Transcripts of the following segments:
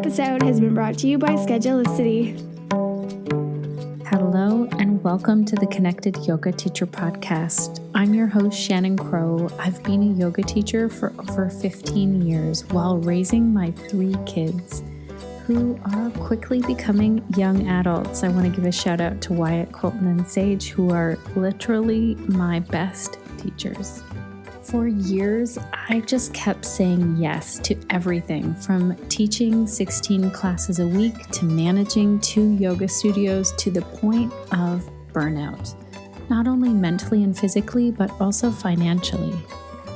episode has been brought to you by Schedulicity. Hello and welcome to the Connected Yoga Teacher Podcast. I'm your host, Shannon Crow. I've been a yoga teacher for over 15 years while raising my 3 kids who are quickly becoming young adults. I want to give a shout out to Wyatt, Colton, and Sage, who are literally my best teachers. For years, I just kept saying yes to everything from teaching 16 classes a week to managing 2 yoga studios to the point of burnout, not only mentally and physically, but also financially.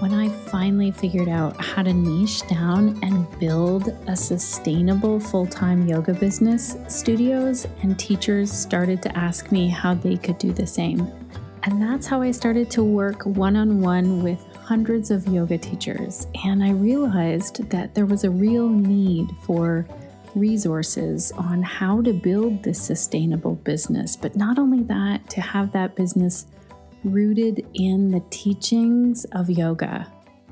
When I finally figured out how to niche down and build a sustainable full-time yoga business, studios and teachers started to ask me how they could do the same. And that's how I started to work one-on-one with hundreds of yoga teachers, and I realized that there was a real need for resources on how to build this sustainable business, but not only that, to have that business rooted in the teachings of yoga.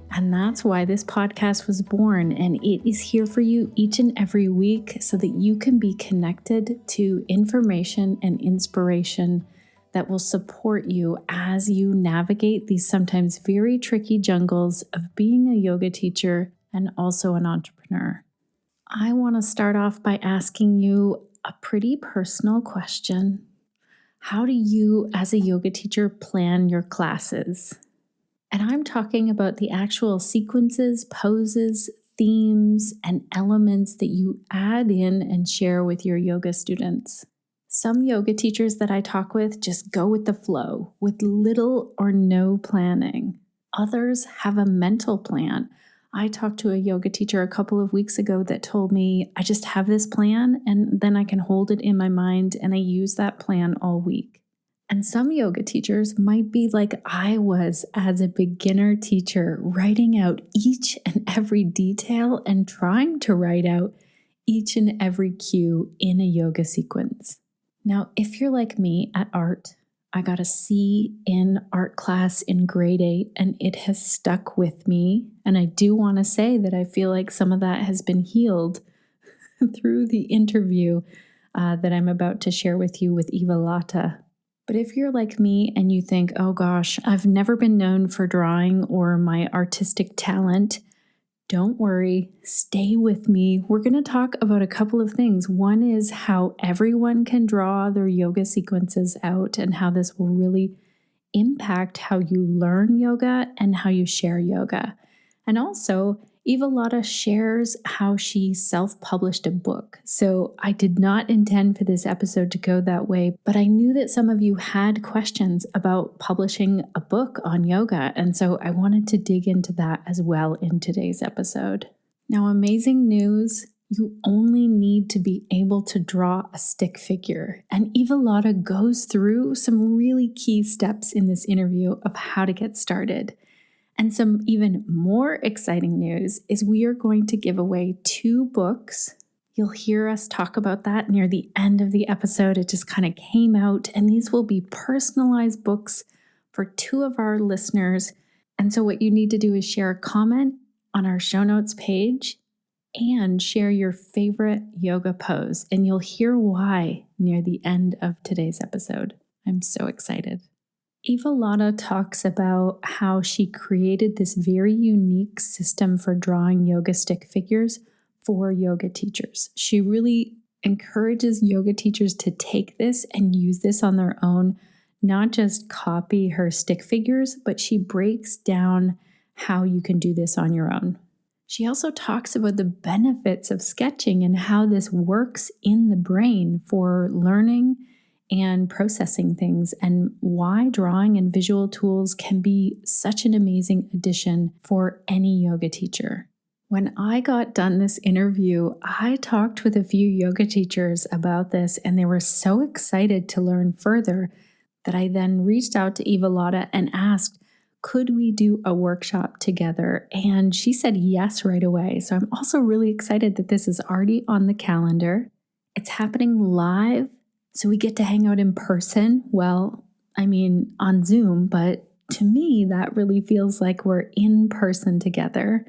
And that's why this podcast was born, and it is here for you each and every week so that you can be connected to information and inspiration that will support you as you navigate these sometimes very tricky jungles of being a yoga teacher and also an entrepreneur. I want to start off by asking you a pretty personal question. How do you, as a yoga teacher, plan your classes? And I'm talking about the actual sequences, poses, themes, and elements that you add in and share with your yoga students. Some yoga teachers that I talk with just go with the flow, with little or no planning. Others have a mental plan. I talked to a yoga teacher a couple of weeks ago that told me, I just have this plan and then I can hold it in my mind and I use that plan all week. And some yoga teachers might be like I was as a beginner teacher, writing out each and every detail and trying to write out each and every cue in a yoga sequence. Now, if you're like me at art, I got a C in art class in grade 8, and it has stuck with me. And I do want to say that I feel like some of that has been healed through the interview that I'm about to share with you with Eva-Lotta. But if you're like me and you think, oh gosh, I've never been known for drawing or my artistic talent, don't worry, stay with me. We're going to talk about a couple of things. One is how everyone can draw their yoga sequences out and how this will really impact how you learn yoga and how you share yoga. And also, Eva-Lotta shares how she self-published a book. So I did not intend for this episode to go that way, but I knew that some of you had questions about publishing a book on yoga. And so I wanted to dig into that as well in today's episode. Now, amazing news, you only need to be able to draw a stick figure. And Eva-Lotta goes through some really key steps in this interview of how to get started. And some even more exciting news is we are going to give away 2 books. You'll hear us talk about that near the end of the episode. It just kind of came out, and these will be personalized books for 2 of our listeners. And so what you need to do is share a comment on our show notes page and share your favorite yoga pose. And you'll hear why near the end of today's episode. I'm so excited. Eva-Lotta talks about how she created this very unique system for drawing yoga stick figures for yoga teachers. She really encourages yoga teachers to take this and use this on their own, not just copy her stick figures, but she breaks down how you can do this on your own. She also talks about the benefits of sketching and how this works in the brain for learning and processing things, and why drawing and visual tools can be such an amazing addition for any yoga teacher. When I got done this interview, I talked with a few yoga teachers about this, and they were so excited to learn further that I then reached out to Eva-Lotta and asked, could we do a workshop together? And she said yes right away. So I'm also really excited that this is already on the calendar. It's happening live. So we get to hang out in person. Well, I mean, on Zoom, but to me, that really feels like we're in person together.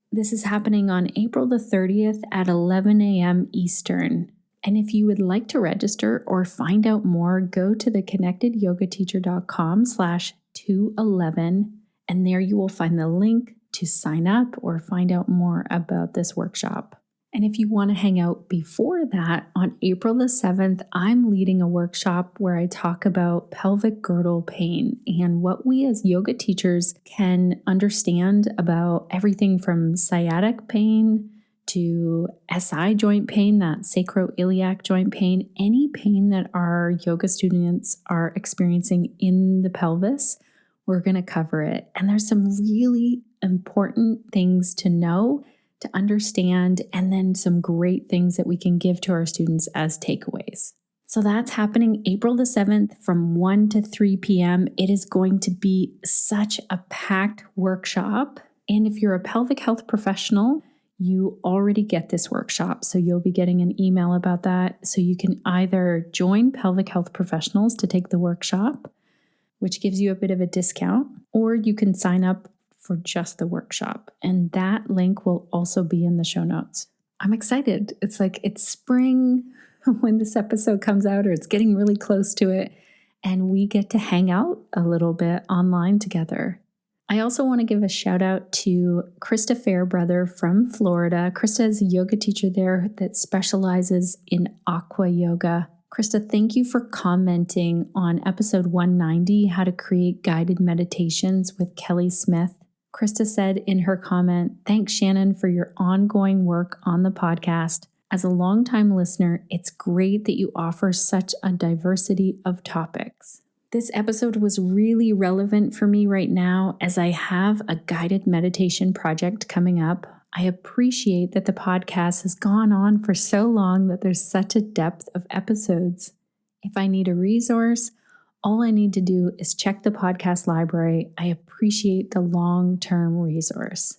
This is happening on April the 30th at 11 a.m. Eastern. And if you would like to register or find out more, go to theconnectedyogateacher.com/211, and there you will find the link to sign up or find out more about this workshop. And if you want to hang out before that, on April the 7th, I'm leading a workshop where I talk about pelvic girdle pain and what we as yoga teachers can understand about everything from sciatic pain to SI joint pain, that sacroiliac joint pain, any pain that our yoga students are experiencing in the pelvis, we're going to cover it. And there's some really important things to know, to understand, and then some great things that we can give to our students as takeaways. So that's happening April the 7th from 1 to 3 p.m. It is going to be such a packed workshop. And if you're a pelvic health professional, you already get this workshop. So you'll be getting an email about that. So you can either join pelvic health professionals to take the workshop, which gives you a bit of a discount, or you can sign up for just the workshop. And that link will also be in the show notes. I'm excited. It's like it's spring when this episode comes out, or it's getting really close to it, and we get to hang out a little bit online together. I also want to give a shout out to Krista Fairbrother from Florida. Krista is a yoga teacher there that specializes in aqua yoga. Krista, thank you for commenting on episode 190, How to Create Guided Meditations with Kelly Smith. Krista said in her comment, "Thanks, Shannon, for your ongoing work on the podcast. As a longtime listener, it's great that you offer such a diversity of topics." This episode was really relevant for me right now as I have a guided meditation project coming up. I appreciate that the podcast has gone on for so long that there's such a depth of episodes. If I need a resource, all I need to do is check the podcast library. I appreciate the long-term resource.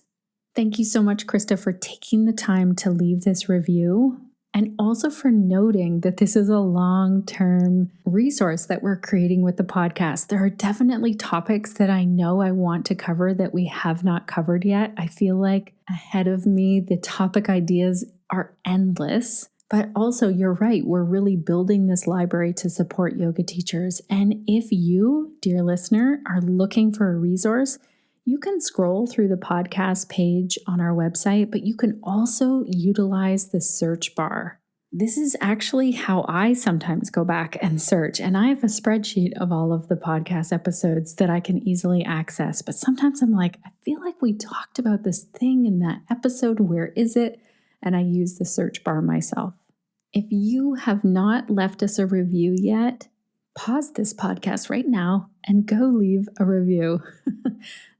Thank you so much, Krista, for taking the time to leave this review, and also for noting that this is a long-term resource that we're creating with the podcast. There are definitely topics that I know I want to cover that we have not covered yet. I feel like ahead of me, the topic ideas are endless. But also, you're right, we're really building this library to support yoga teachers. And if you, dear listener, are looking for a resource, you can scroll through the podcast page on our website, but you can also utilize the search bar. This is actually how I sometimes go back and search. And I have a spreadsheet of all of the podcast episodes that I can easily access. But sometimes I'm like, I feel like we talked about this thing in that episode. Where is it? And I use the search bar myself. If you have not left us a review yet, pause this podcast right now and go leave a review.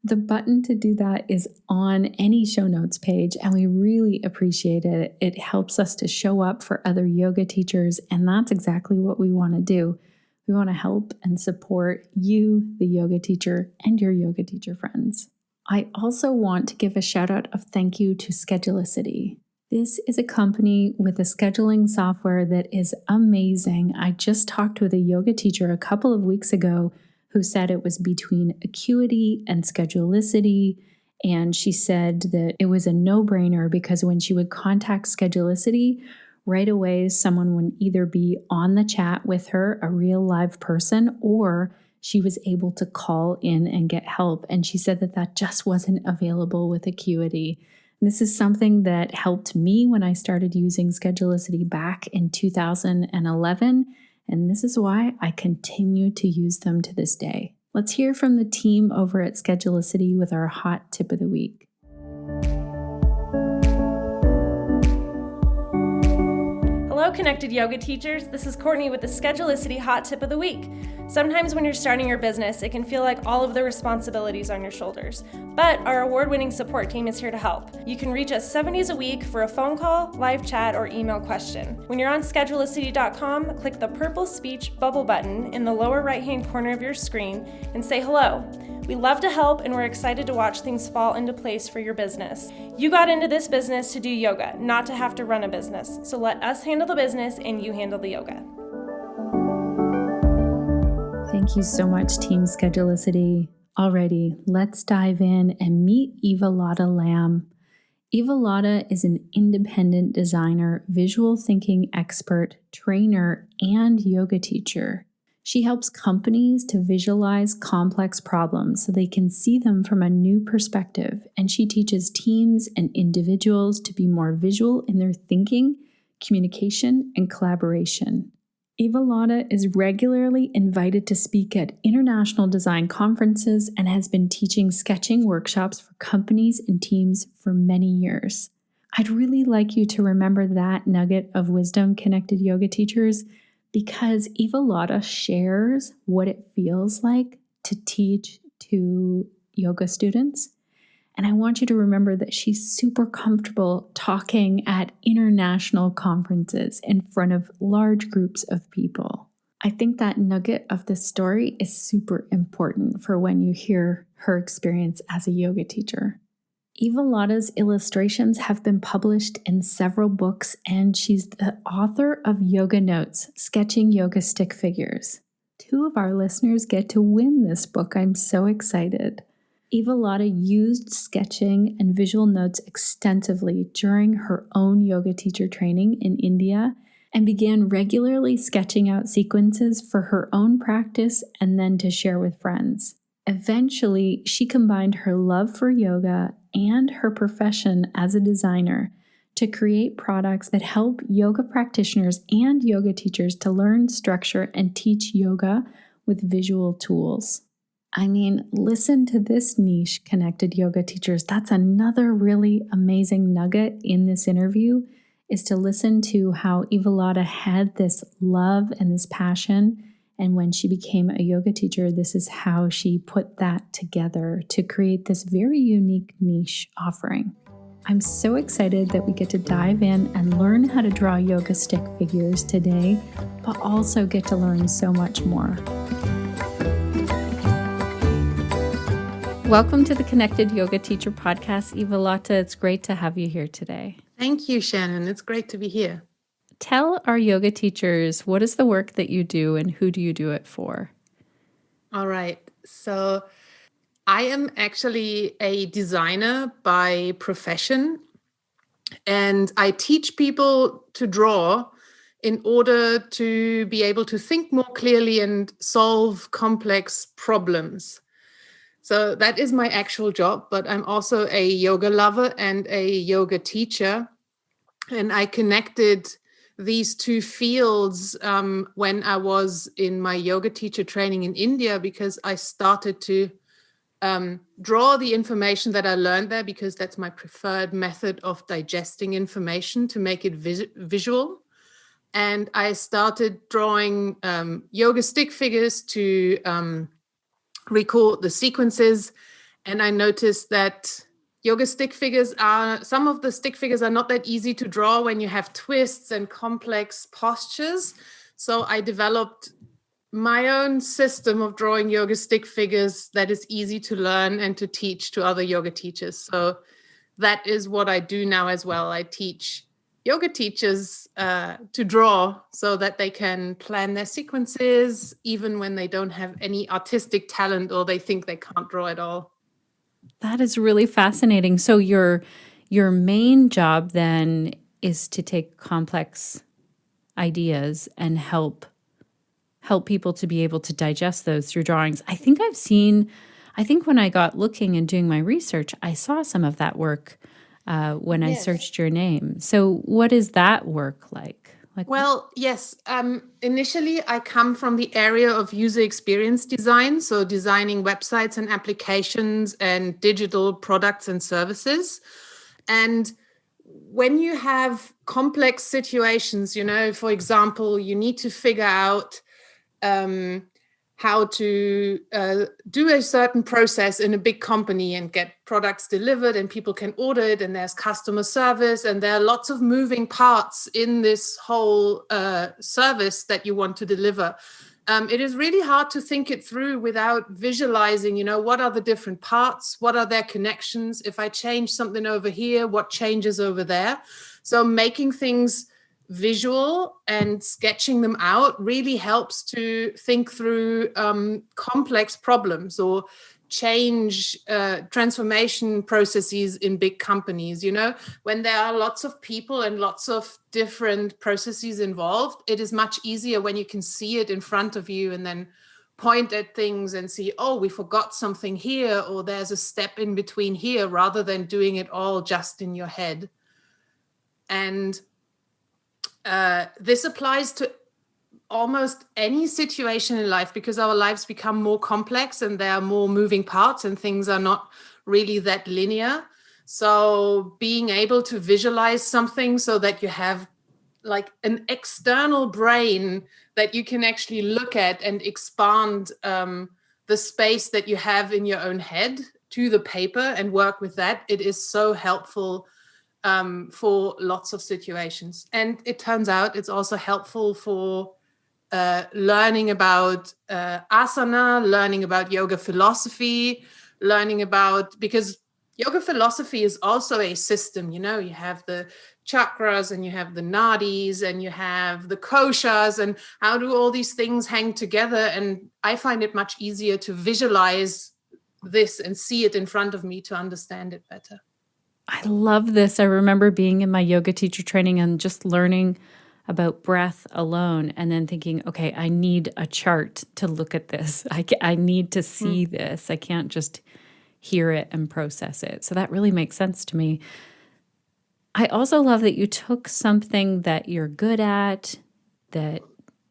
The button to do that is on any show notes page, and we really appreciate it. It helps us to show up for other yoga teachers, and that's exactly what we want to do. We want to help and support you, the yoga teacher, and your yoga teacher friends. I also want to give a shout out of thank you to Schedulicity. This is a company with a scheduling software that is amazing. I just talked with a yoga teacher a couple of weeks ago who said it was between Acuity and Schedulicity, and she said that it was a no-brainer because when she would contact Schedulicity, right away someone would either be on the chat with her, a real live person, or she was able to call in and get help. And she said that that just wasn't available with Acuity. This is something that helped me when I started using Schedulicity back in 2011, and this is why I continue to use them to this day. Let's hear from the team over at Schedulicity with our hot tip of the week. Hello, Connected Yoga teachers. This is Courtney with the Schedulicity Hot Tip of the Week. Sometimes when you're starting your business, it can feel like all of the responsibilities on your shoulders. But our award-winning support team is here to help. You can reach us 7 days a week for a phone call, live chat, or email question. When you're on Schedulicity.com, click the purple speech bubble button in the lower right-hand corner of your screen and say hello. We love to help, and we're excited to watch things fall into place for your business. You got into this business to do yoga, not to have to run a business. So let us handle the business and you handle the yoga. Thank you so much, Team Schedulicity. Alrighty, let's dive in and meet Eva-Lotta Lamm. Eva-Lotta is an independent designer, visual thinking expert, trainer, and yoga teacher. She helps companies to visualize complex problems so they can see them from a new perspective, and she teaches teams and individuals to be more visual in their thinking, communication, and collaboration. Eva-Lotta is regularly invited to speak at international design conferences and has been teaching sketching workshops for companies and teams for many years. I'd really like you to remember that nugget of wisdom, connected yoga teachers, because Eva-Lotta shares what it feels like to teach to yoga students. And I want you to remember that she's super comfortable talking at international conferences in front of large groups of people. I think that nugget of this story is super important for when you hear her experience as a yoga teacher. Eva-Lotta's illustrations have been published in several books, and she's the author of Yoganotes, Sketching Yoga Stick Figures. 2 of our listeners get to win this book. I'm so excited. Eva-Lotta used sketching and visual notes extensively during her own yoga teacher training in India and began regularly sketching out sequences for her own practice and then to share with friends. Eventually, she combined her love for yoga and her profession as a designer to create products that help yoga practitioners and yoga teachers to learn, structure, and teach yoga with visual tools. I mean, listen to this niche, connected yoga teachers. That's another really amazing nugget in this interview, is to listen to how Eva-Lotta had this love and this passion. And when she became a yoga teacher, this is how she put that together to create this very unique niche offering. I'm so excited that we get to dive in and learn how to draw yoga stick figures today, but also get to learn so much more. Welcome to the Connected Yoga Teacher Podcast, Eva-Lotta. It's great to have you here today. Thank you, Shannon. It's great to be here. Tell our yoga teachers, what is the work that you do and who do you do it for? All right. So I am actually a designer by profession, and I teach people to draw in order to be able to think more clearly and solve complex problems. So that is my actual job, but I'm also a yoga lover and a yoga teacher. And I connected these 2 fields when I was in my yoga teacher training in India, because I started to draw the information that I learned there, because that's my preferred method of digesting information, to make it visual. And I started drawing yoga stick figures to record the sequences, and I noticed that some of the stick figures are not that easy to draw when you have twists and complex postures. So I developed my own system of drawing yoga stick figures that is easy to learn and to teach to other yoga teachers. So that is what I do now as well. I teach yoga teachers to draw so that they can plan their sequences, even when they don't have any artistic talent or they think they can't draw at all. That is really fascinating. So your main job then is to take complex ideas and help people to be able to digest those through drawings. I think when I got looking and doing my research, I saw some of that work when I searched your name. So what is that work like? Well, yes. Initially, I come from the area of user experience design, so designing websites and applications and digital products and services. And when you have complex situations, for example, you need to figure out how to do a certain process in a big company and get products delivered and people can order it, and there's customer service, and there are lots of moving parts in this whole service that you want to deliver. It is really hard to think it through without visualizing, what are the different parts? What are their connections? If I change something over here, what changes over there? So making things visual and sketching them out really helps to think through complex problems, or change transformation processes in big companies. When there are lots of people and lots of different processes involved, it is much easier when you can see it in front of you and then point at things and see, oh, we forgot something here, or there's a step in between here, rather than doing it all just in your head. And this applies to almost any situation in life, because our lives become more complex and there are more moving parts and things are not really that linear. So being able to visualize something so that you have like an external brain that you can actually look at and expand the space that you have in your own head to the paper and work with that, it is so helpful for lots of situations. And it turns out it's also helpful for learning about asana, learning about yoga philosophy, because yoga philosophy is also a system. You have the chakras and you have the nadis and you have the koshas, and how do all these things hang together? And I find it much easier to visualize this and see it in front of me to understand it better. I love this. I remember being in my yoga teacher training and just learning about breath alone, and then thinking, okay, I need a chart to look at this. I need to see this. I can't just hear it and process it. So that really makes sense to me. I also love that you took something that you're good at, that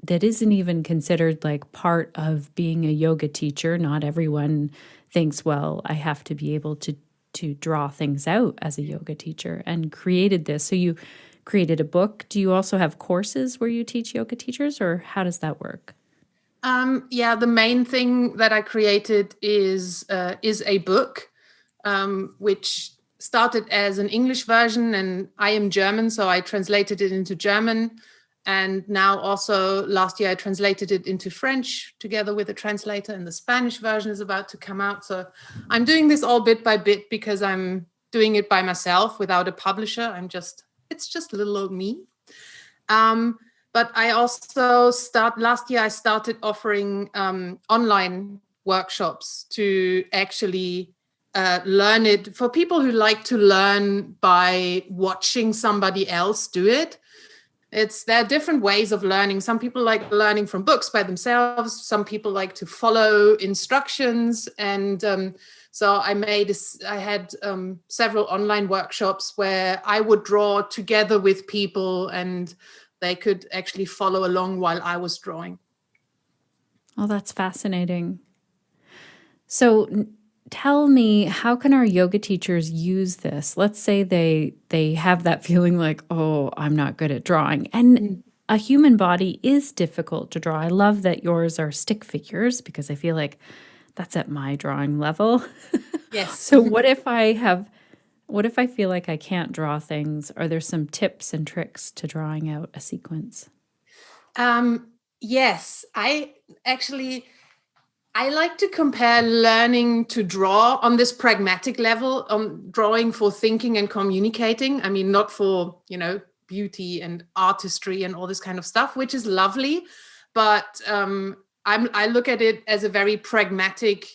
isn't even considered like part of being a yoga teacher. Not everyone thinks, well, I have to be able to draw things out as a yoga teacher, and created this. So you created a book. Do you also have courses where you teach yoga teachers, or how does that work? Yeah, the main thing that I created is a book, which started as an English version, and I am German, so I translated it into German. And now also last year I translated it into French together with a translator, and the Spanish version is about to come out. So I'm doing this all bit by bit because I'm doing it by myself without a publisher. It's just little old me. But I also last year I started offering online workshops to actually learn it for people who like to learn by watching somebody else do it. There are different ways of learning. Some people like learning from books by themselves. Some people like to follow instructions. And so I had several online workshops where I would draw together with people, and they could actually follow along while I was drawing. Oh, that's fascinating. So tell me, how can our yoga teachers use this? Let's say they have that feeling like, oh, I'm not good at drawing. And a human body is difficult to draw. I love that yours are stick figures, because I feel like that's at my drawing level. Yes. So what if I feel like I can't draw things? Are there some tips and tricks to drawing out a sequence? Yes, I like to compare learning to draw on this pragmatic level, on drawing for thinking and communicating. I mean, not for, beauty and artistry and all this kind of stuff, which is lovely. But I look at it as a very pragmatic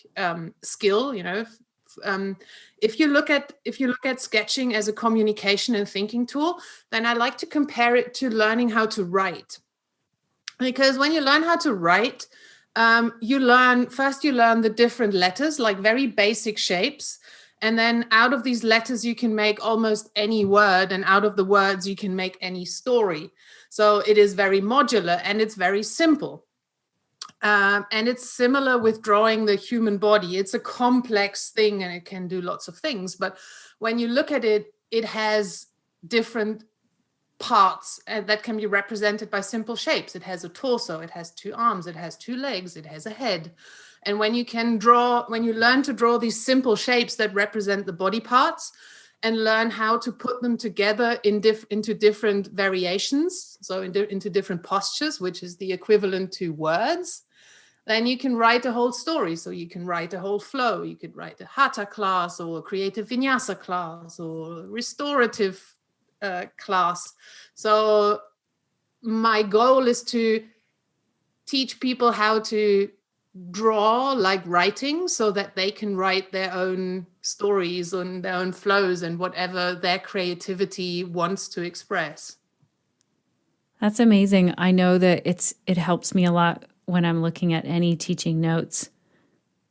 skill, If you look at sketching as a communication and thinking tool, then I like to compare it to learning how to write. Because when you learn how to write, you learn the different letters, like very basic shapes. And then out of these letters, you can make almost any word. And out of the words, you can make any story. So it is very modular and it's very simple. And it's similar with drawing the human body. It's a complex thing and it can do lots of things. But when you look at it, it has different parts that can be represented by simple shapes. It has a torso, it has two arms, it has two legs, it has a head. And when you learn to draw these simple shapes that represent the body parts and learn how to put them together into different variations, so into different postures, which is the equivalent to words, then you can write a whole story. So you can write a whole flow. You could write a hatha class or a creative vinyasa class or restorative class. So my goal is to teach people how to draw like writing, so that they can write their own stories and their own flows and whatever their creativity wants to express. That's amazing. I know that it helps me a lot when I'm looking at any teaching notes,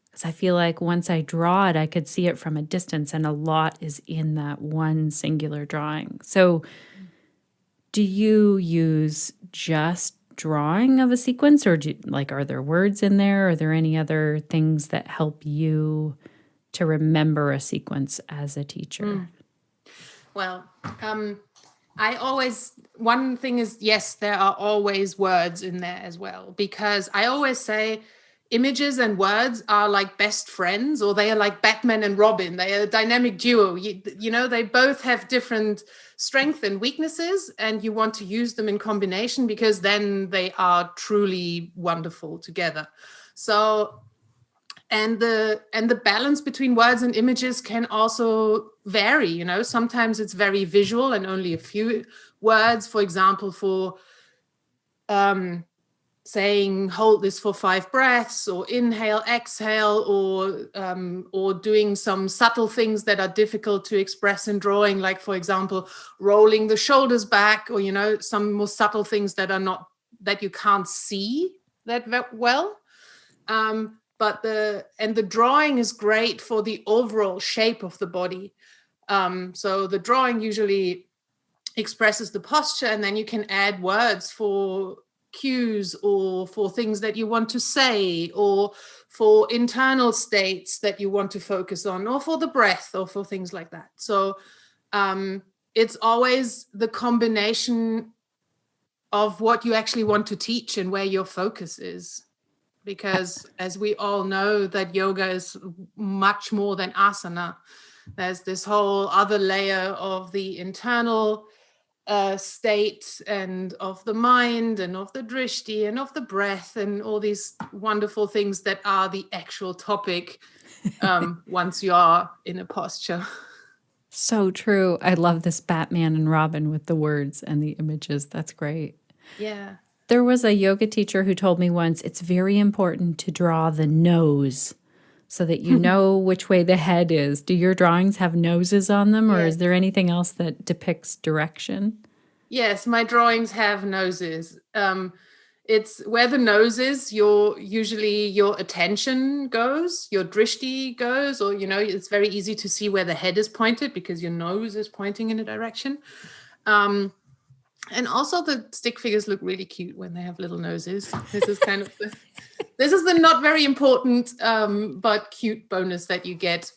because I feel like once I draw it, I could see it from a distance, and a lot is in that one singular drawing. So do you use just drawing of a sequence, or are there words in there? Are there any other things that help you to remember a sequence as a teacher? Well, one thing is, yes, there are always words in there as well, because I always say images and words are like best friends, or they are like Batman and Robin. They are a dynamic duo. You know, they both have different strengths and weaknesses, and you want to use them in combination, because then they are truly wonderful together. So, and the balance between words and images can also vary. You know, sometimes it's very visual and only a few words. For example, for saying hold this for 5 breaths, or inhale, exhale, or doing some subtle things that are difficult to express in drawing, like, for example, rolling the shoulders back, or, you know, some more subtle things that you can't see that well. But the drawing is great for the overall shape of the body. So the drawing usually expresses the posture, and then you can add words for cues, or for things that you want to say, or for internal states that you want to focus on, or for the breath, or for things like that. So it's always the combination of what you actually want to teach and where your focus is. Because as we all know, that yoga is much more than asana. There's this whole other layer of the internal state, and of the mind, and of the drishti, and of the breath, and all these wonderful things that are the actual topic once you are in a posture. So true. I love this Batman and Robin with the words and the images. That's great. Yeah. There was a yoga teacher who told me once, it's very important to draw the nose so that you know which way the head is. Do your drawings have noses on them, or Yes. is there anything else that depicts direction? Yes, my drawings have noses. It's where the nose is, usually your attention goes, your drishti goes, or, you know, it's very easy to see where the head is pointed, because your nose is pointing in a direction. And also the stick figures look really cute when they have little noses. This is kind of the not very important but cute bonus that you get.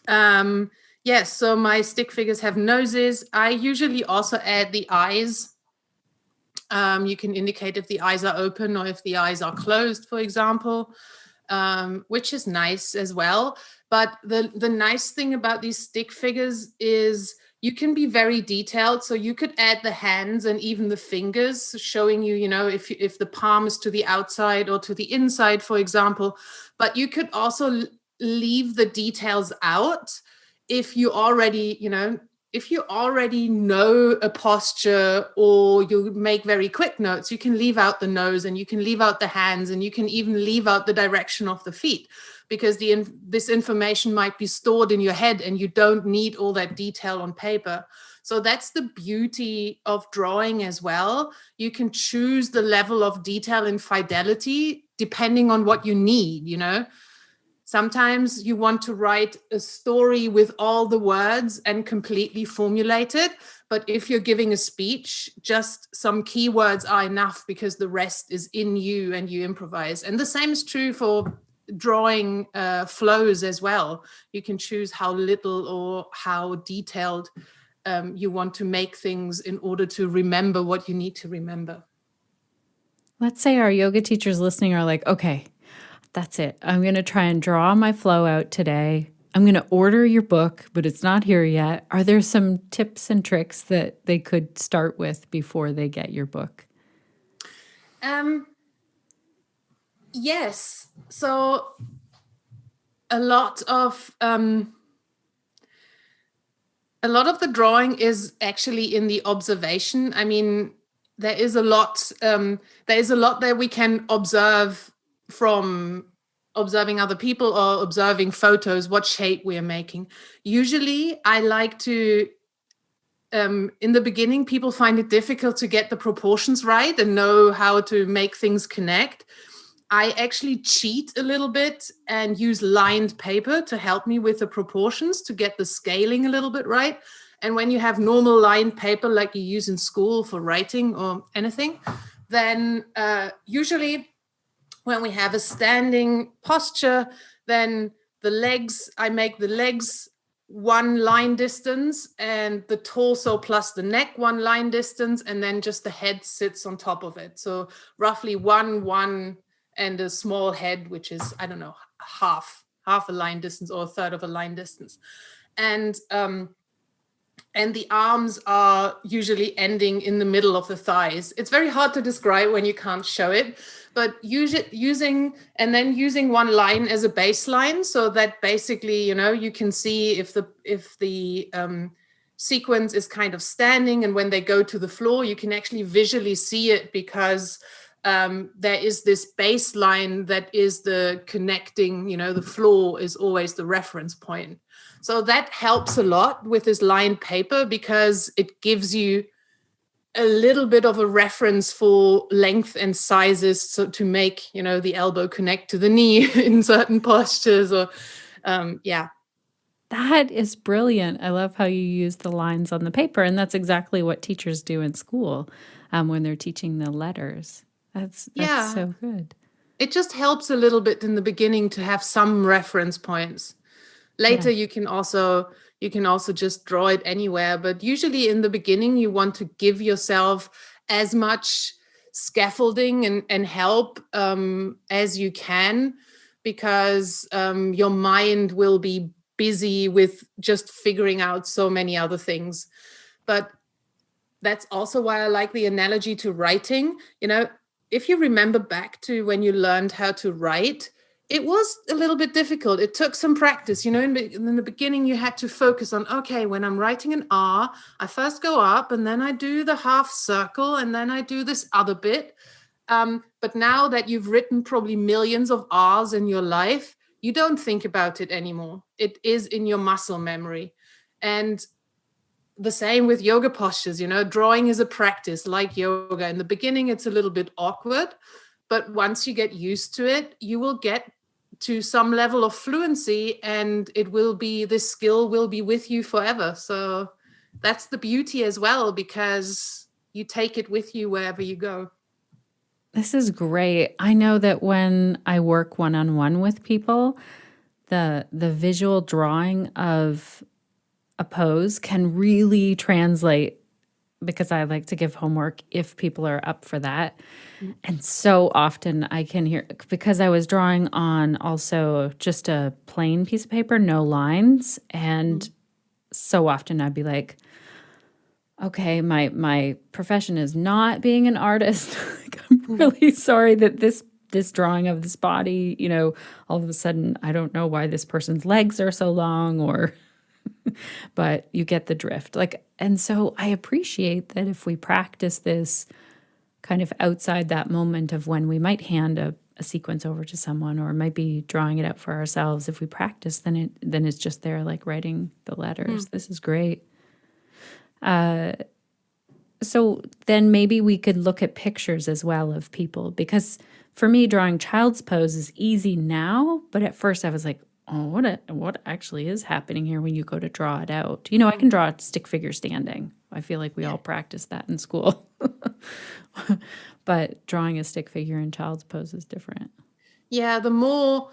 Yes, so my stick figures have noses. I usually also add the eyes. You can indicate if the eyes are open or if the eyes are closed, for example, which is nice as well. But the nice thing about these stick figures is you can be very detailed. So you could add the hands and even the fingers, showing you, you know, if the palm is to the outside or to the inside, for example. But you could also leave the details out if you already, you know, if you already know a posture, or you make very quick notes, you can leave out the nose, and you can leave out the hands, and you can even leave out the direction of the feet, because this information might be stored in your head, and you don't need all that detail on paper. So that's the beauty of drawing as well. You can choose the level of detail and fidelity depending on what you need, you know. Sometimes you want to write a story with all the words and completely formulate it. But if you're giving a speech, just some keywords are enough, because the rest is in you and you improvise. And the same is true for drawing flows as well. You can choose how little or how detailed you want to make things in order to remember what you need to remember. Let's say our yoga teachers listening are like, okay, that's it. I'm going to try and draw my flow out today. I'm going to order your book, but it's not here yet. Are there some tips and tricks that they could start with before they get your book? Yes. So a lot of the drawing is actually in the observation. I mean, there is a lot that we can observe from observing other people or observing photos, what shape we are making. Usually I like to, in the beginning, people find it difficult to get the proportions right and know how to make things connect. I actually cheat a little bit and use lined paper to help me with the proportions, to get the scaling a little bit right. And when you have normal lined paper like you use in school for writing or anything, then usually when we have a standing posture, then the legs, I make the legs one line distance and the torso plus the neck one line distance, and then just the head sits on top of it. So roughly one and a small head, which is, I don't know, half a line distance or a third of a line distance. And the arms are usually ending in the middle of the thighs. It's very hard to describe when you can't show it, but using one line as a baseline, so that basically, you can see if the sequence is kind of standing, and when they go to the floor, you can actually visually see it, because there is this baseline that is the connecting, the floor is always the reference point. So that helps a lot with this lined paper, because it gives you a little bit of a reference for length and sizes, so to make, the elbow connect to the knee in certain postures, or That is brilliant. I love how you use the lines on the paper, and that's exactly what teachers do in school when they're teaching the letters. That's so good. It just helps a little bit in the beginning to have some reference points. Later, you can also just draw it anywhere. But usually in the beginning, you want to give yourself as much scaffolding and help as you can, because your mind will be busy with just figuring out so many other things. But that's also why I like the analogy to writing. If you remember back to when you learned how to write, it was a little bit difficult. It took some practice. In the beginning, you had to focus on, okay, when I'm writing an R, I first go up and then I do the half circle and then I do this other bit. But now that you've written probably millions of R's in your life, you don't think about it anymore. It is in your muscle memory. And the same with yoga postures. Drawing is a practice like yoga. In the beginning, it's a little bit awkward, but once you get used to it, you will get to some level of fluency, and this skill will be with you forever. So that's the beauty as well, because you take it with you wherever you go. This is great. I know that when I work one-on-one with people, the visual drawing of a pose can really translate, because I like to give homework if people are up for that. And so often I can hear, because I was drawing on also just a plain piece of paper, no lines. And so often I'd be like, okay, my profession is not being an artist. I'm really sorry that this drawing of this body, all of a sudden, I don't know why this person's legs are so long, or but you get the drift. And so I appreciate that if we practice this kind of outside that moment of when we might hand a sequence over to someone, or might be drawing it out for ourselves, if we practice, then it's just there, like writing the letters. This is great. So then maybe we could look at pictures as well of people, because for me, drawing child's pose is easy now, but at first I was like, oh, what actually is happening here when you go to draw it out? I can draw a stick figure standing. I feel like we all practice that in school. But drawing a stick figure in child's pose is different. Yeah, the more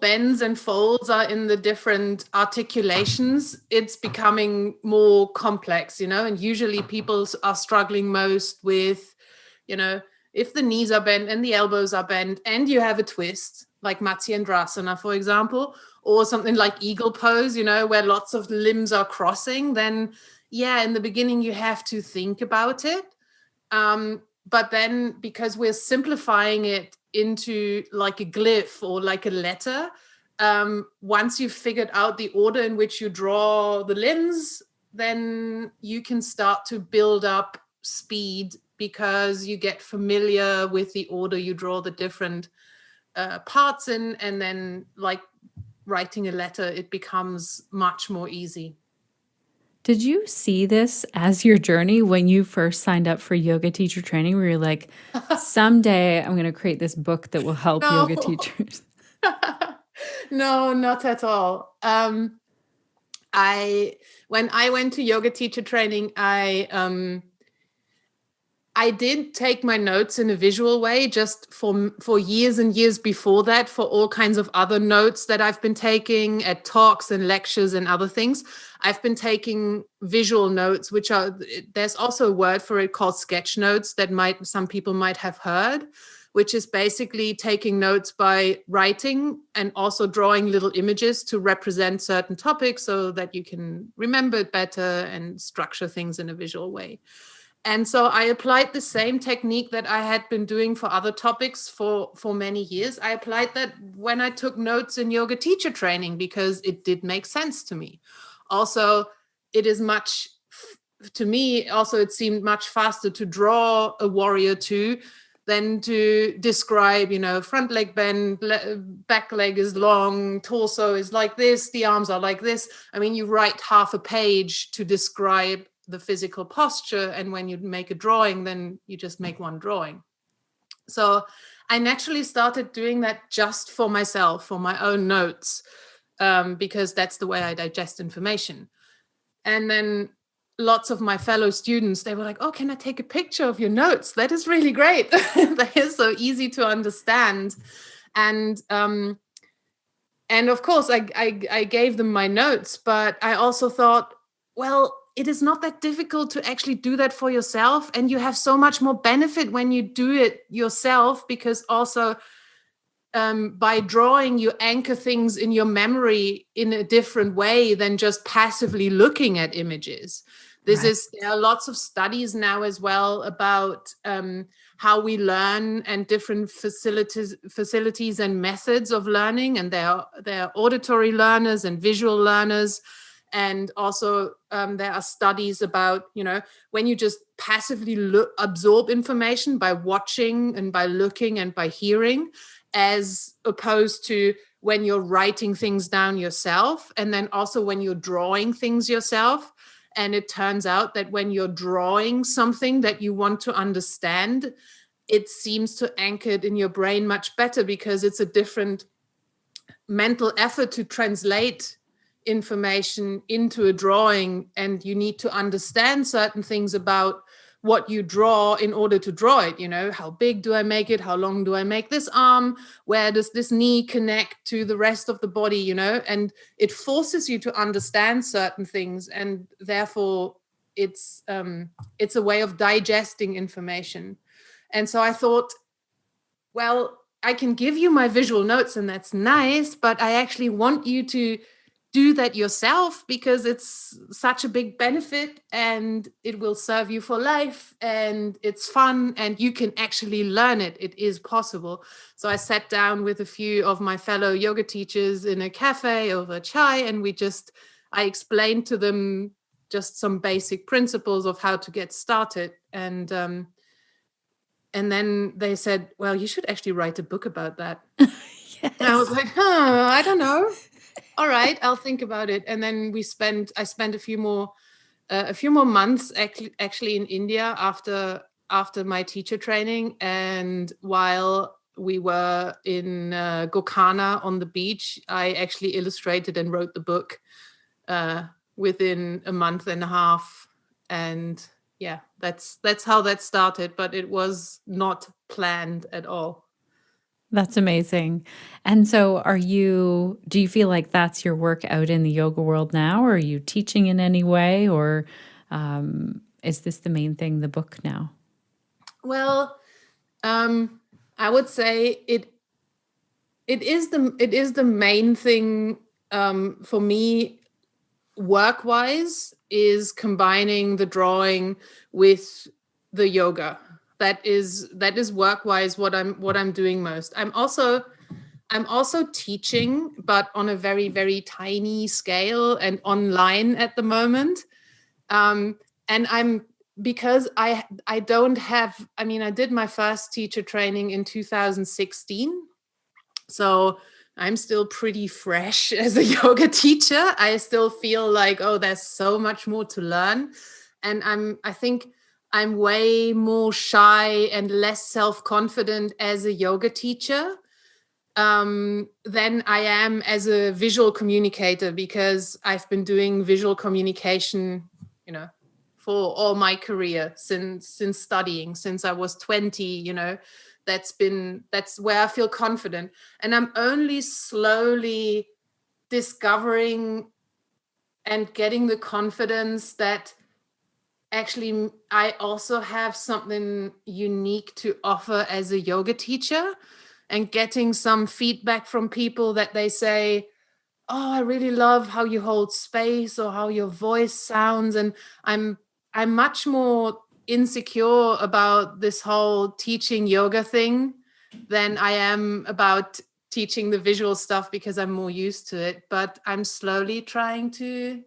bends and folds are in the different articulations, it's becoming more complex, and usually people are struggling most with, if the knees are bent and the elbows are bent and you have a twist, like Matsyendrasana, for example, or something like eagle pose, where lots of limbs are crossing, then in the beginning you have to think about it. But then, because we're simplifying it into like a glyph or like a letter, once you've figured out the order in which you draw the limbs, then you can start to build up speed because you get familiar with the order you draw the different parts in, and then like writing a letter, it becomes much more easy. Did you see this as your journey when you first signed up for yoga teacher training, where you're like, someday I'm going to create this book that will help No. yoga teachers? No, not at all. When I went to yoga teacher training, I did take my notes in a visual way just for years and years before that, for all kinds of other notes that I've been taking at talks and lectures and other things. I've been taking visual notes, which are, there's also a word for it called sketch notes that some people might have heard, which is basically taking notes by writing and also drawing little images to represent certain topics so that you can remember it better and structure things in a visual way. And so I applied the same technique that I had been doing for other topics for many years. I applied that when I took notes in yoga teacher training because it did make sense to me. Also, it seemed much faster to draw a warrior two than to describe, front leg bend, back leg is long, torso is like this, the arms are like this. I mean, you write half a page to describe the physical posture, and when you make a drawing, then you just make one drawing. So I naturally started doing that just for myself, for my own notes, because that's the way I digest information. And then lots of my fellow students, they were like, oh, can I take a picture of your notes? That is really great. That is so easy to understand. And of course I gave them my notes, but I also thought, well, it is not that difficult to actually do that for yourself. And you have so much more benefit when you do it yourself, because also by drawing, you anchor things in your memory in a different way than just passively looking at images. There are lots of studies now as well about how we learn and different facilities and methods of learning. And there are auditory learners and visual learners. And also there are studies about, when you just passively absorb information by watching and by looking and by hearing, as opposed to when you're writing things down yourself, and then also when you're drawing things yourself. And it turns out that when you're drawing something that you want to understand, it seems to anchor it in your brain much better, because it's a different mental effort to translate information into a drawing, and you need to understand certain things about what you draw in order to draw it. How big do I make it? How long do I make this arm? Where does this knee connect to the rest of the body? And it forces you to understand certain things, and therefore it's a way of digesting information. And so I thought, well, I can give you my visual notes and that's nice, but I actually want you to do that yourself, because it's such a big benefit and it will serve you for life, and it's fun and you can actually learn it. It is possible. So I sat down with a few of my fellow yoga teachers in a cafe over chai, and I explained to them just some basic principles of how to get started. And then they said, well, you should actually write a book about that. Yes. And I was like, I don't know. All right, I'll think about it. And then I spent a few more months actually in India after my teacher training. And while we were in Gokana on the beach, I actually illustrated and wrote the book within a month and a half. And yeah, that's how that started, but it was not planned at all. That's amazing. And so do you feel like that's your work out in the yoga world now? Or are you teaching in any way? Or is this the main thing, the book now? Well, I would say it is the main thing for me, work-wise, is combining the drawing with the yoga. That is work-wise what I'm doing most. I'm also teaching, but on a very, very tiny scale and online at the moment. And I'm because I don't have, I mean, I did my first teacher training in 2016. So I'm still pretty fresh as a yoga teacher. I still feel like, oh, there's so much more to learn. And I think I'm way more shy and less self-confident as a yoga teacher than I am as a visual communicator, because I've been doing visual communication, for all my career since studying, since I was 20, that's where I feel confident. And I'm only slowly discovering and getting the confidence that actually I also have something unique to offer as a yoga teacher, and getting some feedback from people that they say, oh, I really love how you hold space or how your voice sounds. And I'm much more insecure about this whole teaching yoga thing than I am about teaching the visual stuff, because I'm more used to it. But I'm slowly trying to,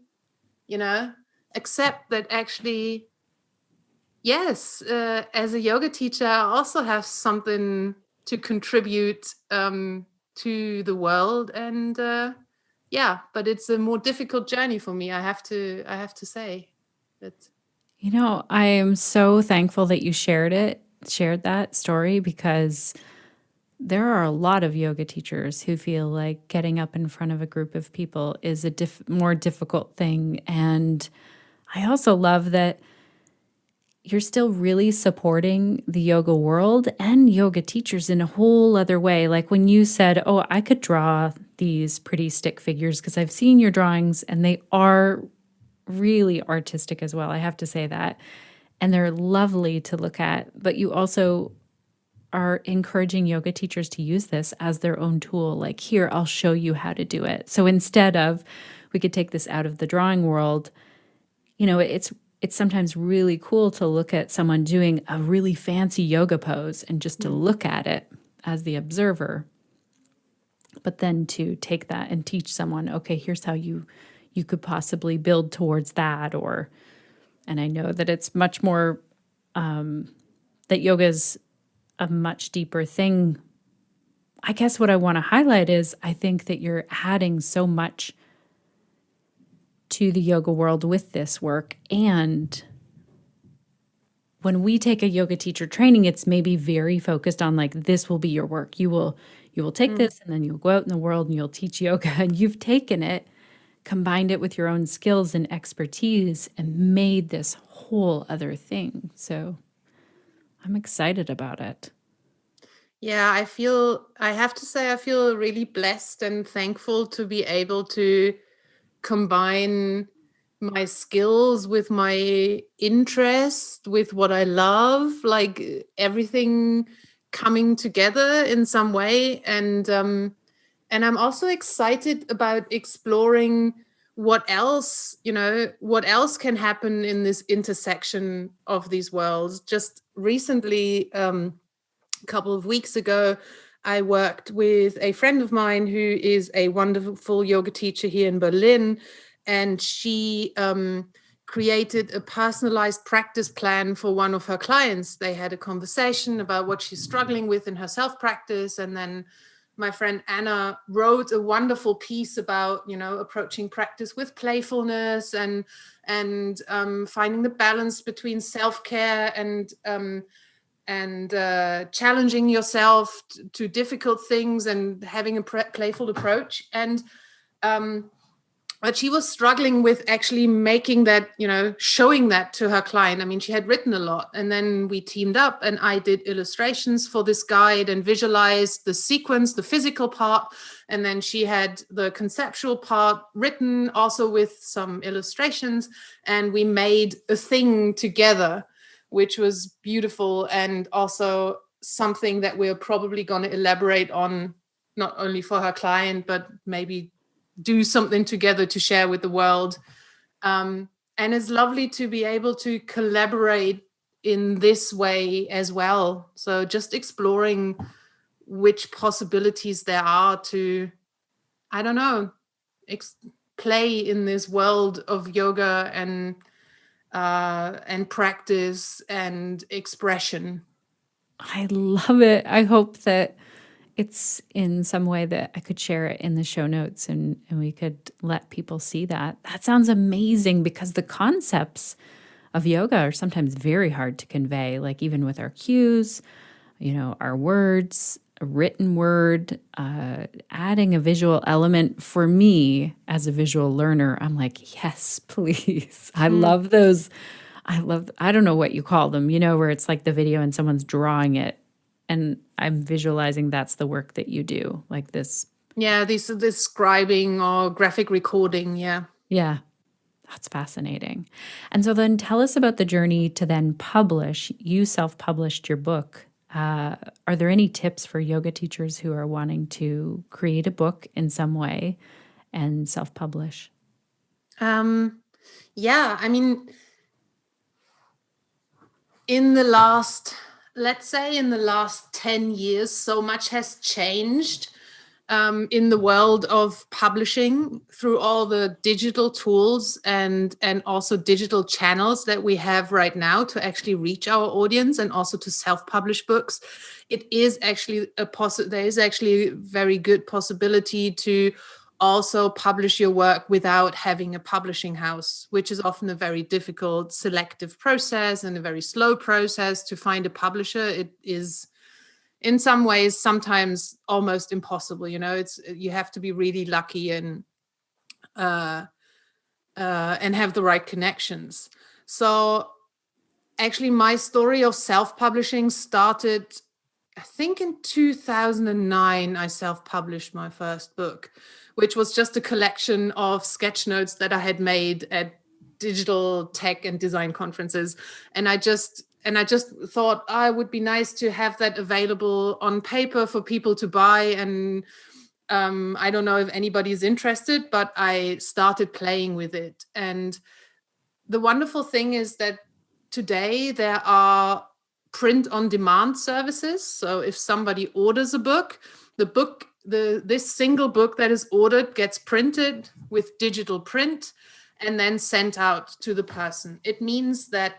accept that actually, yes, as a yoga teacher, I also have something to contribute to the world. And but it's a more difficult journey for me, I have to say. But I am so thankful that you shared that story, because there are a lot of yoga teachers who feel like getting up in front of a group of people is a more difficult thing. And I also love that you're still really supporting the yoga world and yoga teachers in a whole other way. Like when you said, oh, I could draw these pretty stick figures, because I've seen your drawings and they are really artistic as well. I have to say that. And they're lovely to look at. But you also are encouraging yoga teachers to use this as their own tool. Like, here, I'll show you how to do it. So instead of, we could take this out of the drawing world, it's sometimes really cool to look at someone doing a really fancy yoga pose and just to look at it as the observer. But then to take that and teach someone, okay, here's how you could possibly build towards that. And I know that it's much more, that yoga's a much deeper thing. I guess what I want to highlight is I think that you're adding so much to the yoga world with this work. And when we take a yoga teacher training, it's maybe very focused on like, this will be your work. You will take this and then you'll go out in the world and you'll teach yoga. And you've taken it, combined it with your own skills and expertise, and made this whole other thing. So I'm excited about it. Yeah, I have to say, I feel really blessed and thankful to be able to combine my skills with my interest, with what I love, like everything coming together in some way. And I'm also excited about exploring what else can happen in this intersection of these worlds. Just recently, a couple of weeks ago, I worked with a friend of mine who is a wonderful yoga teacher here in Berlin, and she created a personalized practice plan for one of her clients. They had a conversation about what she's struggling with in her self-practice, and then my friend Anna wrote a wonderful piece about, approaching practice with playfulness and finding the balance between self-care and challenging yourself to difficult things and having a playful approach. And but she was struggling with actually making that, showing that to her client. I mean, she had written a lot, and then we teamed up and I did illustrations for this guide and visualized the sequence, the physical part. And then she had the conceptual part written also with some illustrations, and we made a thing together, which was beautiful, and also something that we're probably going to elaborate on, not only for her client, but maybe do something together to share with the world. And it's lovely to be able to collaborate in this way as well. So just exploring which possibilities there are to, I don't know, play in this world of yoga and practice and expression. I love it. I hope that it's in some way that I could share it in the show notes and we could let people see that. That sounds amazing because the concepts of yoga are sometimes very hard to convey, like even with our cues, our words, a written word, adding a visual element. For me as a visual learner, I'm like, yes, please. I love those. I don't know what you call them, where it's like the video and someone's drawing it. And I'm visualizing that's the work that you do, like this. Yeah, this scribing or graphic recording. Yeah. Yeah, that's fascinating. And so then tell us about the journey to then publish. You self-published your book. Are there any tips for yoga teachers who are wanting to create a book in some way and self-publish? Yeah, I mean, in the last 10 years, so much has changed in the world of publishing through all the digital tools and also digital channels that we have right now to actually reach our audience and also to self-publish books. It is actually there is actually a very good possibility to also publish your work without having a publishing house, which is often a very difficult selective process and a very slow process to find a publisher. It is in some ways sometimes almost impossible. You have to be really lucky and have the right connections. So actually my story of self-publishing started, I think in 2009. I self-published my first book, which was just a collection of sketch notes that I had made at digital tech and design conferences. And I just thought it would be nice to have that available on paper for people to buy. And I don't know if anybody's interested, but I started playing with it. And the wonderful thing is that today there are print on demand services. So if somebody orders a book, this single book that is ordered gets printed with digital print and then sent out to the person. It means that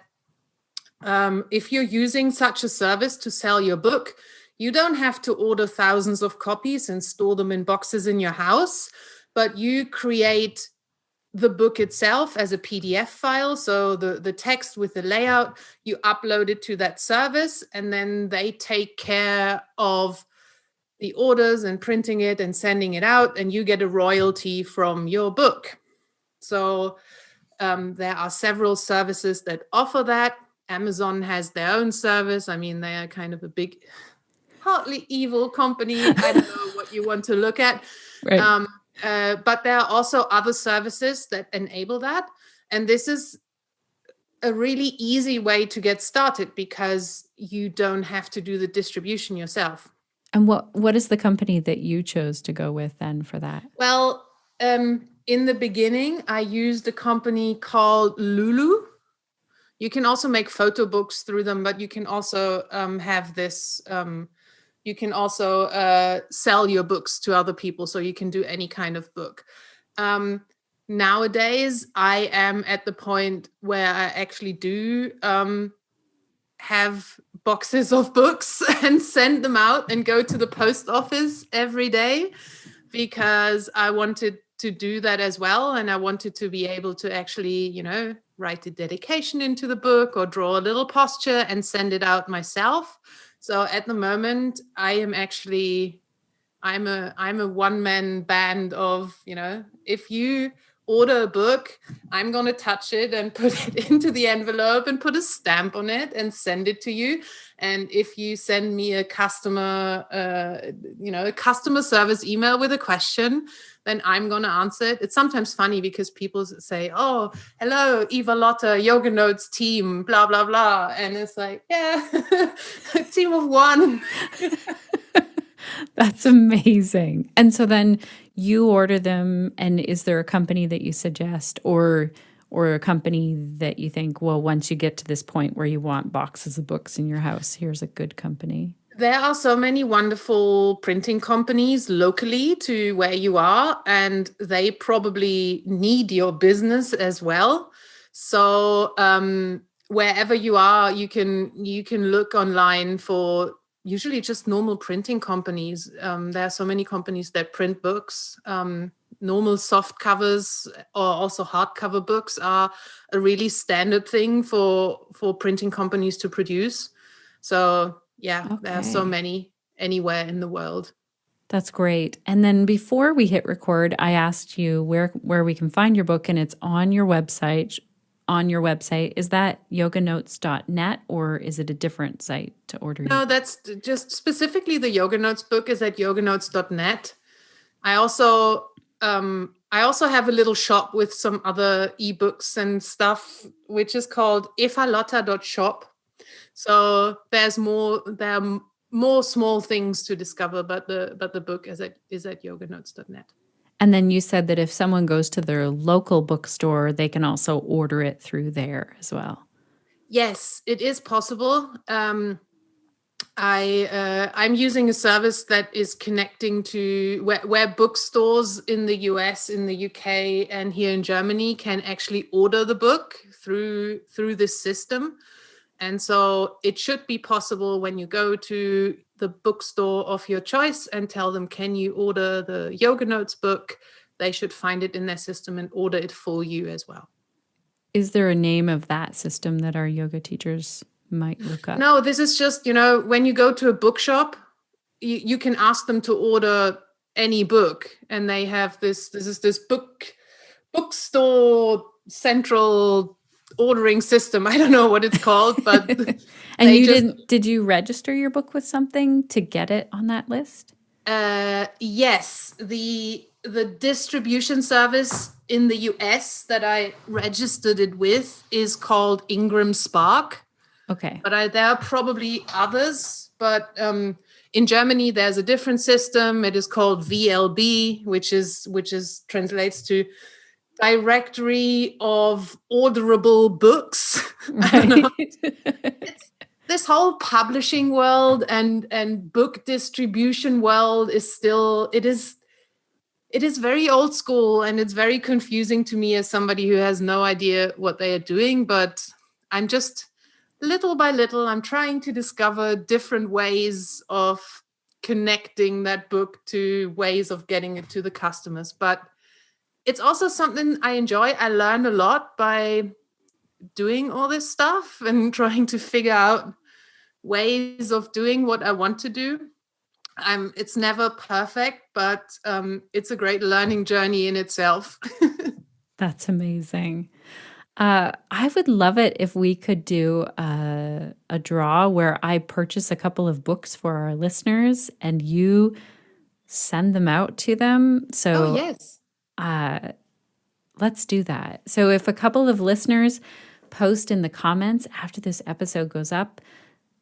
if you're using such a service to sell your book, you don't have to order thousands of copies and store them in boxes in your house, but you create the book itself as a PDF file. So the text with the layout, you upload it to that service, and then they take care of the orders and printing it and sending it out, and you get a royalty from your book. So there are several services that offer that. Amazon has their own service. I mean, they are kind of a big, partly evil company. I don't know what you want to look at. Right. But there are also other services that enable that. And this is a really easy way to get started because you don't have to do the distribution yourself. And what is the company that you chose to go with then for that? Well, in the beginning, I used a company called Lulu. You can also make photo books through them, but you can also have this. You can also sell your books to other people, so you can do any kind of book. Nowadays, I am at the point where I actually do have boxes of books and send them out and go to the post office every day because I wanted to do that as well. And I wanted to be able to actually, write a dedication into the book or draw a little posture and send it out myself. So at the moment, I'm a one-man band of, if you order a book, I'm going to touch it and put it into the envelope and put a stamp on it and send it to you. And if you send me a customer service email with a question, then I'm going to answer it. It's sometimes funny because people say, oh, hello, Eva-Lotta, Yoganotes team, blah, blah, blah. And it's like, yeah, a team of one. That's amazing. And so then you order them, and is there a company that you suggest or a company that you think, well, once you get to this point where you want boxes of books in your house, here's a good company? There are so many wonderful printing companies locally to where you are, and they probably need your business as well. So wherever you are, you can look online for usually just normal printing companies. There are so many companies that print books. Normal soft covers or also hardcover books are a really standard thing for printing companies to produce. So yeah, there are so many anywhere in the world. That's great. And then before we hit record, I asked you where we can find your book, and it's on your website. Is that yoganotes.net, or is it a different site to order? No, that's just specifically the Yoganotes book is at yoganotes.net. I also have a little shop with some other ebooks and stuff, which is called Eva-Lotta.shop. So there are more small things to discover, but the book is at yoganotes.net. And then you said that if someone goes to their local bookstore, they can also order it through there as well. Yes, it is possible. I'm using a service that is connecting to where bookstores in the US, in the UK, and here in Germany can actually order the book through this system. And so it should be possible when you go to the bookstore of your choice and tell them, can you order the Yoganotes book? They should find it in their system and order it for you as well. Is there a name of that system that our yoga teachers might look up? No, this is just, when you go to a bookshop, you can ask them to order any book, and they have this bookstore central ordering system. I don't know what it's called, but and did you register your book with something to get it on that list? Yes, the distribution service in the US that I registered it with is called Ingram Spark. Okay. But there are probably others. But in Germany, there's a different system. It is called VLB, which translates to Directory of Orderable Books. Right. It's this whole publishing world and book distribution world is still, it is very old school, and it's very confusing to me as somebody who has no idea what they are doing. But I'm just little by little, I'm trying to discover different ways of connecting that book to ways of getting it to the customers. But it's also something I enjoy. I learn a lot by doing all this stuff and trying to figure out ways of doing what I want to do. It's never perfect, but it's a great learning journey in itself. That's amazing. I would love it if we could do a draw where I purchase a couple of books for our listeners and you send them out to them. So yes. Let's do that. So if a couple of listeners post in the comments after this episode goes up,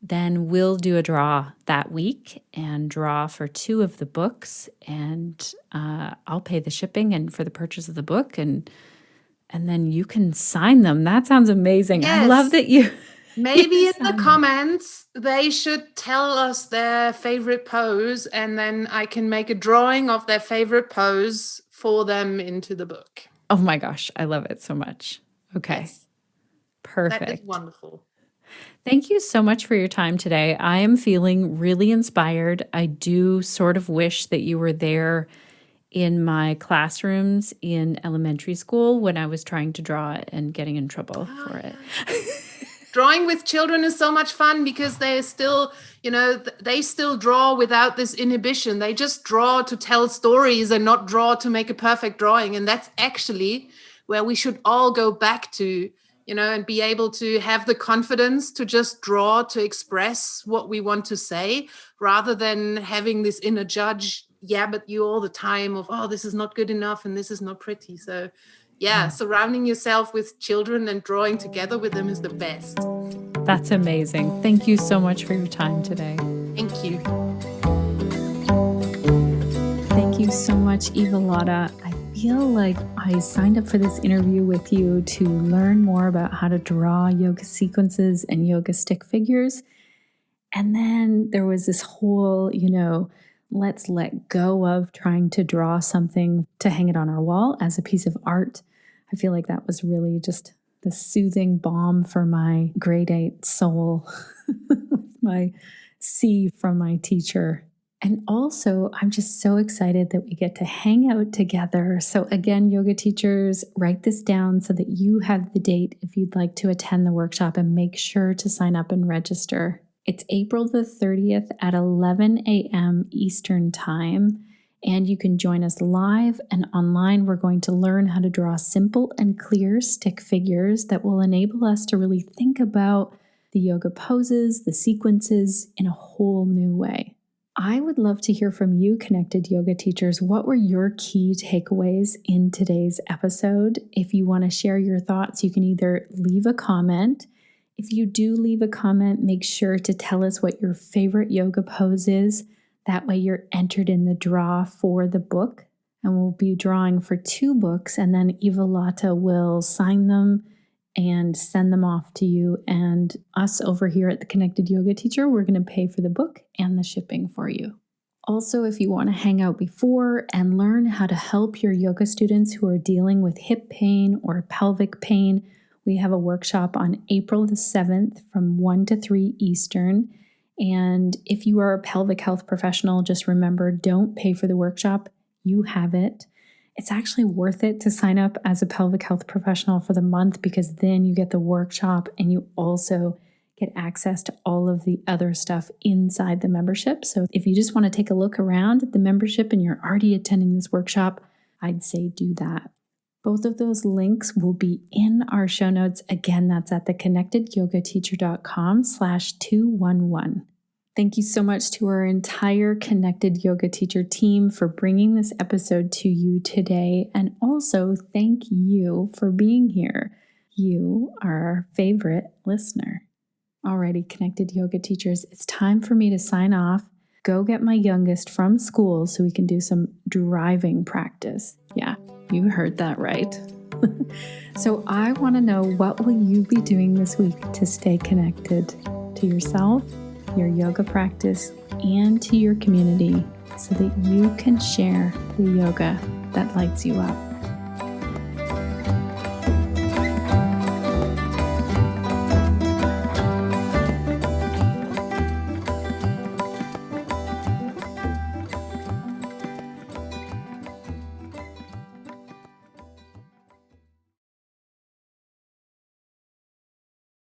then we'll do a draw that week and draw for 2 of the books, and I'll pay the shipping and for the purchase of the book, and then you can sign them. That sounds amazing. Yes. I love that you maybe in the comments they should tell us their favorite pose, and then I can make a drawing of their favorite pose for them into the book. Oh my gosh, I love it so much. Okay. Yes. Perfect. That is wonderful. Thank you so much for your time today. I am feeling really inspired. I do sort of wish that you were there in my classrooms in elementary school when I was trying to draw and getting in trouble for it. Drawing with children is so much fun because they still, they still draw without this inhibition. They just draw to tell stories and not draw to make a perfect drawing. And that's actually where we should all go back to, and be able to have the confidence to just draw, to express what we want to say, rather than having this inner judge yab at you all the time of, oh, this is not good enough and this is not pretty. So surrounding yourself with children and drawing together with them is the best. That's amazing. Thank you so much for your time today. Thank you. Thank you so much, Eva-Lotta. I feel like I signed up for this interview with you to learn more about how to draw yoga sequences and yoga stick figures. And then there was this whole, let's let go of trying to draw something to hang it on our wall as a piece of art. I feel like that was really just the soothing balm for my grade 8 soul, my C from my teacher. And also, I'm just so excited that we get to hang out together. So again, yoga teachers, write this down so that you have the date if you'd like to attend the workshop, and make sure to sign up and register. It's April the 30th at 11 a.m. Eastern Time, and you can join us live and online. We're going to learn how to draw simple and clear stick figures that will enable us to really think about the yoga poses, the sequences in a whole new way. I would love to hear from you, Connected Yoga teachers. What were your key takeaways in today's episode? If you want to share your thoughts, you can either leave a comment. If you do leave a comment, make sure to tell us what your favorite yoga pose is. That way you're entered in the draw for the book. And we'll be drawing for 2 books, and then Eva-Lotta will sign them and send them off to you. And us over here at the Connected Yoga Teacher, we're going to pay for the book and the shipping for you. Also, if you want to hang out before and learn how to help your yoga students who are dealing with hip pain or pelvic pain, we have a workshop on April the 7th from 1 to 3 Eastern. And if you are a pelvic health professional, just remember, don't pay for the workshop. You have it. It's actually worth it to sign up as a pelvic health professional for the month, because then you get the workshop and you also get access to all of the other stuff inside the membership. So if you just want to take a look around at the membership and you're already attending this workshop, I'd say do that. Both of those links will be in our show notes. Again, that's at theconnectedyogateacher.com/211. Thank you so much to our entire Connected Yoga Teacher team for bringing this episode to you today. And also, thank you for being here. You are our favorite listener. Alrighty, Connected Yoga Teachers, it's time for me to sign off. Go get my youngest from school so we can do some driving practice. Yeah, you heard that right. So I want to know, what will you be doing this week to stay connected to yourself, your yoga practice, and to your community, so that you can share the yoga that lights you up?